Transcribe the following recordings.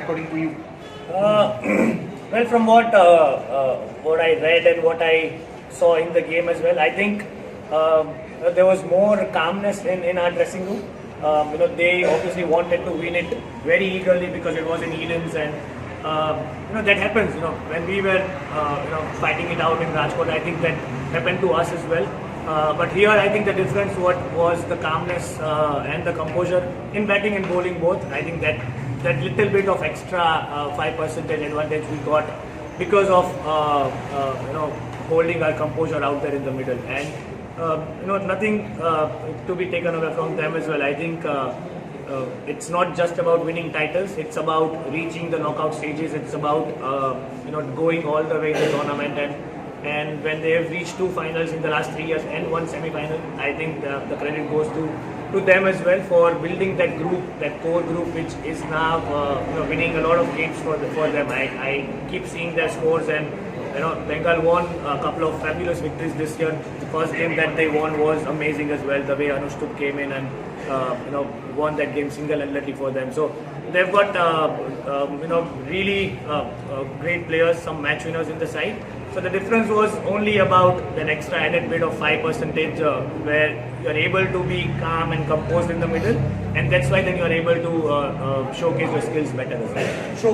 according to you? Uh, well, from what I read and what I saw in the game as well, I think there was more calmness in our dressing room. They obviously wanted to win it very eagerly because it was in Eden's, and that happens. When we were fighting it out in Rajkot, I think that happened to us as well. But here, I think the difference was the calmness and the composure in batting and bowling both. I think that little bit of extra 5% advantage we got because of holding our composure out there in the middle, and nothing to be taken away from them as well. I think it's not just about winning titles; it's about reaching the knockout stages. It's about going all the way in the tournament, and when they have reached 2 finals in the last 3 years and 1 semi-final, I think the credit goes to them as well for building that group, that core group, which is now winning a lot of games for them. I keep seeing their scores, and Bengal won a couple of fabulous victories this year. The first game that they won was amazing as well. The way Anushtup came in and won that game single-handedly for them. So they've got really great players, some match winners in the side. So the difference was only about that extra added bit of 5% where you are able to be calm and composed in the middle, and that's why then you are able to showcase your skills better as well. So,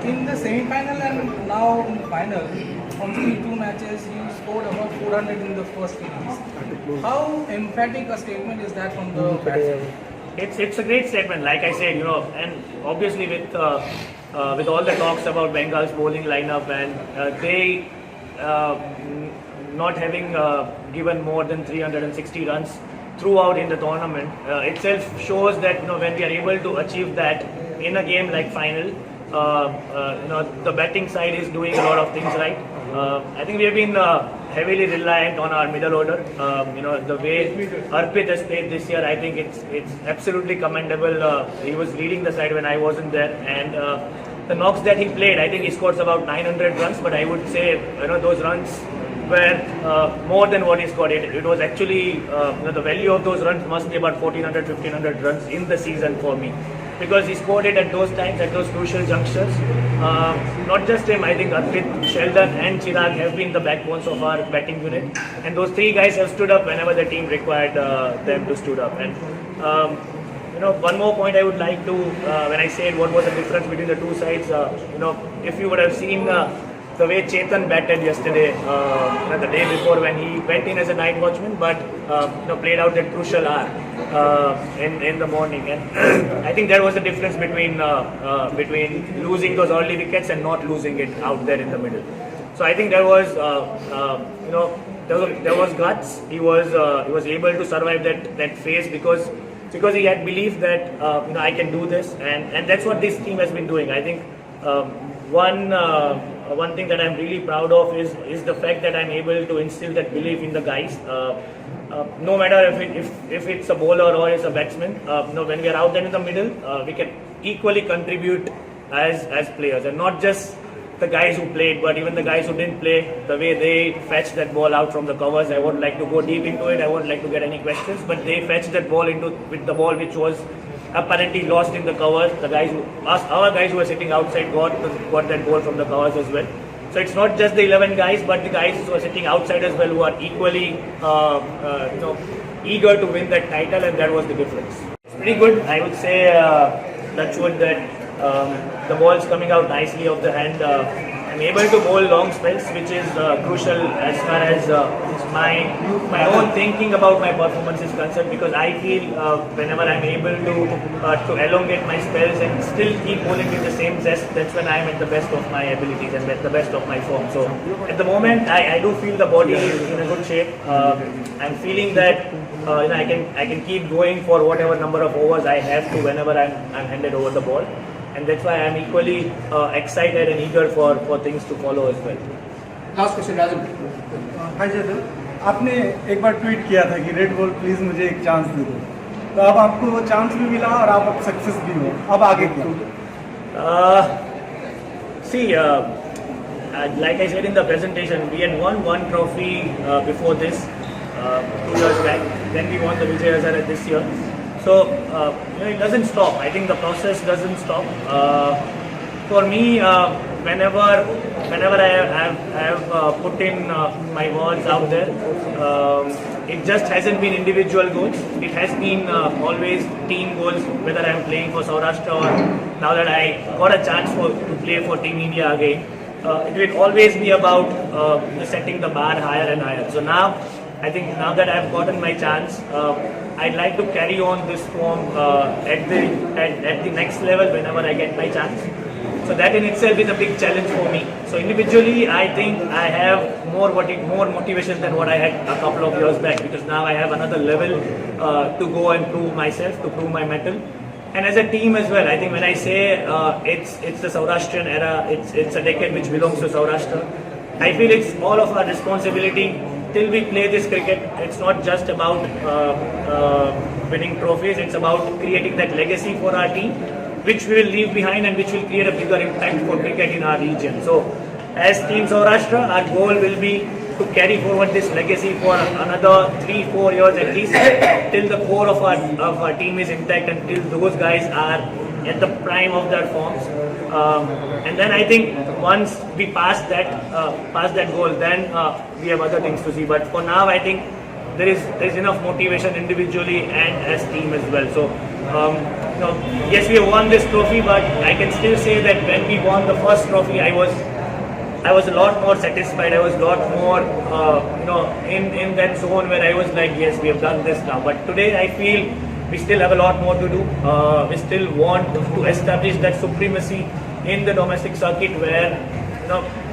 in the semi-final and now in the final, from 3-2 matches, you scored about 400 in the first innings. How emphatic a statement is that from the batsman? It's a great statement, like I said, and obviously with all the talks about Bengal's bowling lineup and they not having given more than 360 runs throughout in the tournament itself shows that when we are able to achieve that in a game like final, the batting side is doing a lot of things right. I think we have been heavily reliant on our middle order. The way Arpit has played this year, I think it's absolutely commendable. He was leading the side when I wasn't there, and the knocks that he played, I think he scored about 900 runs. But I would say those runs were more than what he scored. It was actually the value of those runs must be about 1400, 1500 runs in the season for me, because he scored it at those times, at those crucial junctures. Not just him, I think Arpit, Sheldon and Chirag have been the backbones of our batting unit, and those 3 guys have stood up whenever the team required them to stood up. And one more point I would like to, when I said what was the difference between the 2 sides, if you would have seen the way Chetan batted yesterday, the day before when he went in as a night watchman, but played out that crucial hour in the morning, and I think there was a difference between losing those early wickets and not losing it out there in the middle. So I think there was there was guts. He was able to survive that phase because he had belief that I can do this, and that's what this team has been doing. I think one thing that I'm really proud of is the fact that I'm able to instill that belief in the guys. No matter if it's a bowler or it's a batsman, when we are out there in the middle, we can equally contribute as players, and not just the guys who played, but even the guys who didn't play. The way they fetched that ball out from the covers, I wouldn't like to go deep into it. I wouldn't like to get any questions, but they fetched that ball with the ball which was apparently lost in the covers. Our guys who were sitting outside got that ball from the covers as well. So it's not just the 11 guys, but the guys who are sitting outside as well, who are equally eager to win that title, and that was the difference. It's pretty good. I would say touchwood that the ball's coming out nicely off the hand. I'm able to bowl long spells, which is crucial as far as my own thinking about my performance is concerned, because I feel whenever I'm able to elongate my spells and still keep bowling with the same zest, that's when I'm at the best of my abilities and at the best of my form. So at the moment, I do feel the body is in a good shape. I'm feeling that I can keep going for whatever number of overs I have to whenever I'm handed over the ball. And that's why I'm equally excited and eager for things to follow as well. Last question, Rajan. हाय जयदेव, आपने एक बार tweet किया था कि red ball please मुझे एक chance दे दो, तो अब आपको वो चांस भी मिला और आप अब सक्सेस भी हो, अब आगे क्या? See, like I said in the presentation, we had won 1 trophy before this 2 years back. Then we won the Vijay Hazare this year. So it doesn't stop. I think the process doesn't stop. For me, whenever I have put in my words out there, it just hasn't been individual goals. It has been always team goals. Whether I am playing for Saurashtra or now that I got a chance to play for Team India again, it will always be about setting the bar higher and higher. So now, I think now that I've gotten my chance, I'd like to carry on this form at the next level whenever I get my chance. So that in itself is a big challenge for me. So individually, I think I have more motivation than what I had a couple of years back, because now I have another level to go and prove myself, to prove my mettle. And as a team as well, I think when I say it's the Saurashtrian era, it's a decade which belongs to Saurashtra, I feel it's all of our responsibility. Till we play this cricket, it's not just about winning trophies, it's about creating that legacy for our team, which we will leave behind and which will create a bigger impact for cricket in our region. So, as Team Saurashtra, our goal will be to carry forward this legacy for another 3-4 years at least, till the core of our team is intact and till those guys are at the prime of their forms. And then I think once we pass that goal, then we have other things to see. But for now, I think there is enough motivation individually and as team as well. So yes, we have won this trophy, but I can still say that when we won the first trophy, I was a lot more satisfied. I was a lot more in that zone where I was like, yes, we have done this now. But today I feel we still have a lot more to do. We still want to establish that supremacy in the domestic circuit, where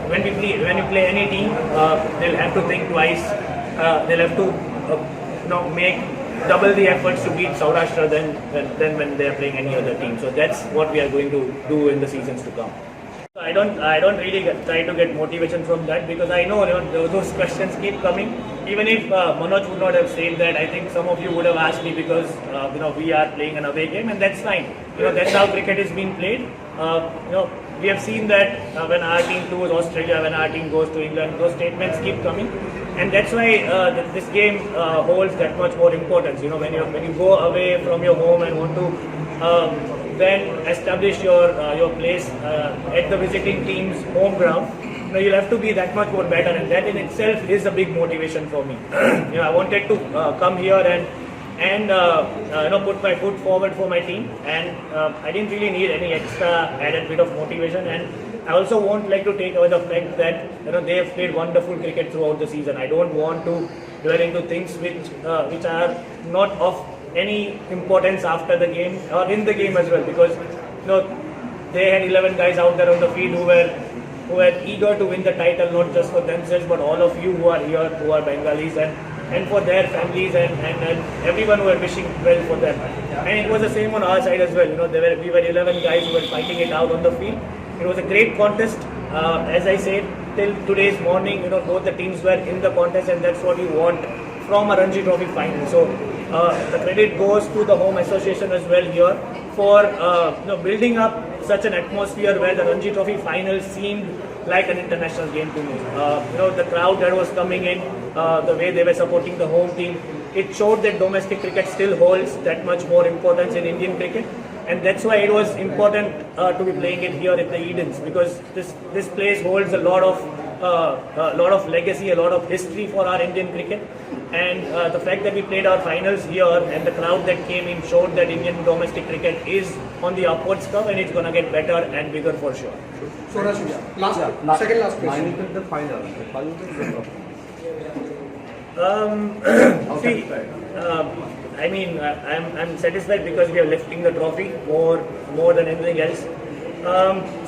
when we play any team, they'll have to think twice. They'll have to make double the efforts to beat Saurashtra than when they are playing any other team. So that's what we are going to do in the seasons to come. I don't really try to get motivation from that, because I know, those questions keep coming. Even if Manoj would not have said that, I think some of you would have asked me, because we are playing an away game, and that's fine. That's how cricket is being played. We have seen that when our team tours Australia, when our team goes to England, those statements keep coming, and that's why this game holds that much more importance. When you go away from your home and want to then establish your place at the visiting team's home ground, you'll have to be that much more better, and that in itself is a big motivation for me. I wanted to come here and put my foot forward for my team, and I didn't really need any extra added bit of motivation. And I also won't like to take away the fact that they have played wonderful cricket throughout the season. I don't want to dwell into things which are not of any importance after the game or in the game as well, because they had 11 guys out there on the field who were eager to win the title, not just for themselves but all of you who are here, who are Bengalis, and for their families and everyone who were wishing well for them. And it was the same on our side as well. We were 11 guys who were fighting it out on the field. It was a great contest. As I said, till today's morning, both the teams were in the contest, and that's what you want from a Ranji Trophy final. So the credit goes to the home association as well here for building up such an atmosphere where the Ranji Trophy final seemed like an international game to me. The crowd that was coming in, the way they were supporting the home team, it showed that domestic cricket still holds that much more importance in Indian cricket. And that's why it was important to be playing it here at the Edens, because this place holds a lot of legacy, a lot of history for our Indian cricket. And the fact that we played our finals here and the crowd that came in showed that Indian domestic cricket is on the upwards curve, and it's going to get better and bigger for sure. So Rashid, second last question. Mine the final. I'm satisfied because we are lifting the trophy more than anything else.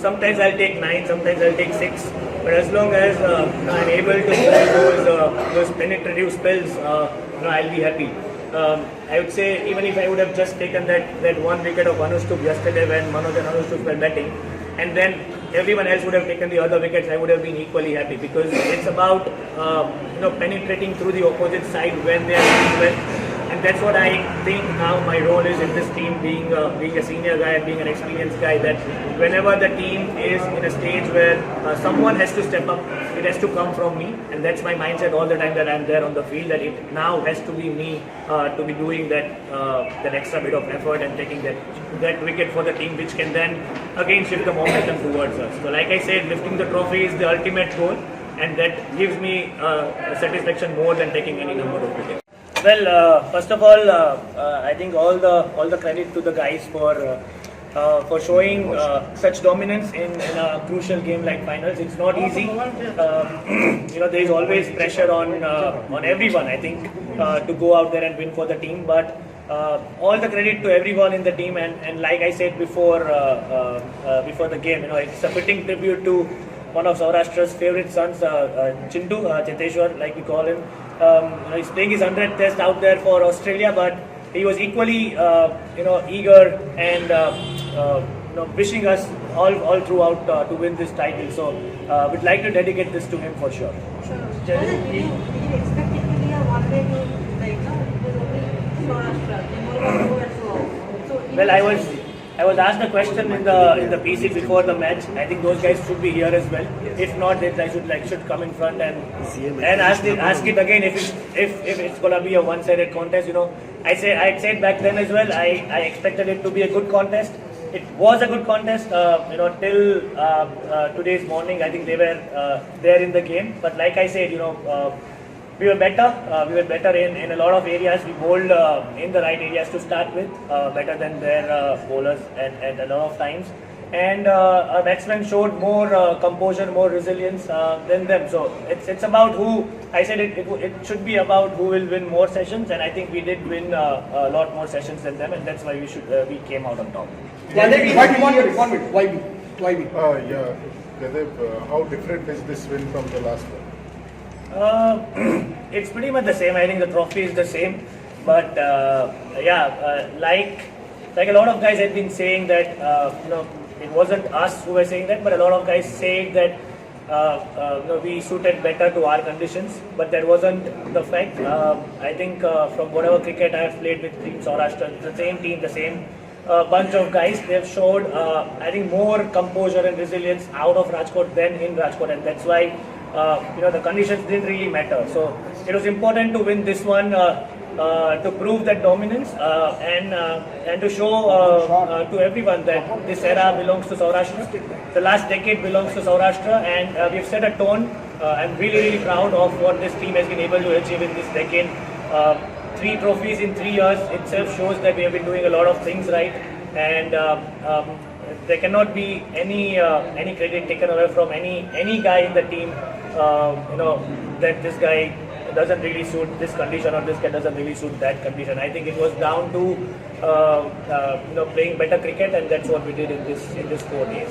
Sometimes I'll take 9, sometimes I'll take 6, but as long as I'm able to pull those penetrative spells, I'll be happy. I would say even if I would have just taken that one wicket of Anushtup yesterday when Manoj and Anushtup were batting, and then everyone else would have taken the other wickets, I would have been equally happy, because it's about penetrating through the opposite side when they are doing well. And that's what I think now my role is in this team, being a senior guy, being an experienced guy, that whenever the team is in a stage where someone has to step up, it has to come from me, and that's my mindset all the time that I'm there on the field. That it now has to be me to be doing that extra bit of effort and taking that wicket for the team, which can then again shift the momentum towards us. So, like I said, lifting the trophy is the ultimate goal, and that gives me satisfaction more than taking any number of wickets. Well, first of all, I think all the credit to the guys for showing such dominance in a crucial game like finals. It's not easy. There is always pressure on everyone, I think, to go out there and win for the team. But all the credit to everyone in the team, and like I said before the game, it's a fitting tribute to one of Saurashtra's favorite sons, Chintu, Cheteshwar, like we call him. He's playing his 100th test out there for Australia, but he was equally, eager and wishing us all throughout to win this title. So we'd like to dedicate this to him for sure. Sure. Did you expect it to be a one-way game? Like, no, it was only Saurashtra. They more about go and go. So, Well, I was asked a question in the PC before the match. I think those guys should be here as well. If not, they should come in front and ask it again if it's gonna be a one-sided contest. I said back then as well. I expected it to be a good contest. It was a good contest. Till today's morning, I think they were there in the game. But like I said, we were better. We were better in a lot of areas. We bowled in the right areas to start with, better than their bowlers at a lot of times. And our batsmen showed more composure, more resilience than them. So it's about who. I said it should be about who will win more sessions, and I think we did win a lot more sessions than them, and that's why we came out on top. One minute. Why we? Yeah, Jaidev, how different is this win from the last one? It's pretty much the same. I think the trophy is the same, but like a lot of guys have been saying that it wasn't us who were saying that, but a lot of guys say that we suited better to our conditions, but that wasn't the fact. I think from whatever cricket I have played with Team Saurashtra, the same team, the same bunch of guys, they have showed I think more composure and resilience out of Rajkot than in Rajkot, and that's why the conditions didn't really matter. So it was important to win this one to prove that dominance and to show to everyone that this era belongs to Saurashtra. The last decade belongs to Saurashtra, and we've set a tone. I'm really proud of what this team has been able to achieve in this decade. 3 trophies in 3 years itself shows that we have been doing a lot of things right, and there cannot be any credit taken away from any guy in the team. That this guy doesn't really suit this condition or this guy doesn't really suit that condition. I think it was down to playing better cricket, and that's what we did in this 4 days.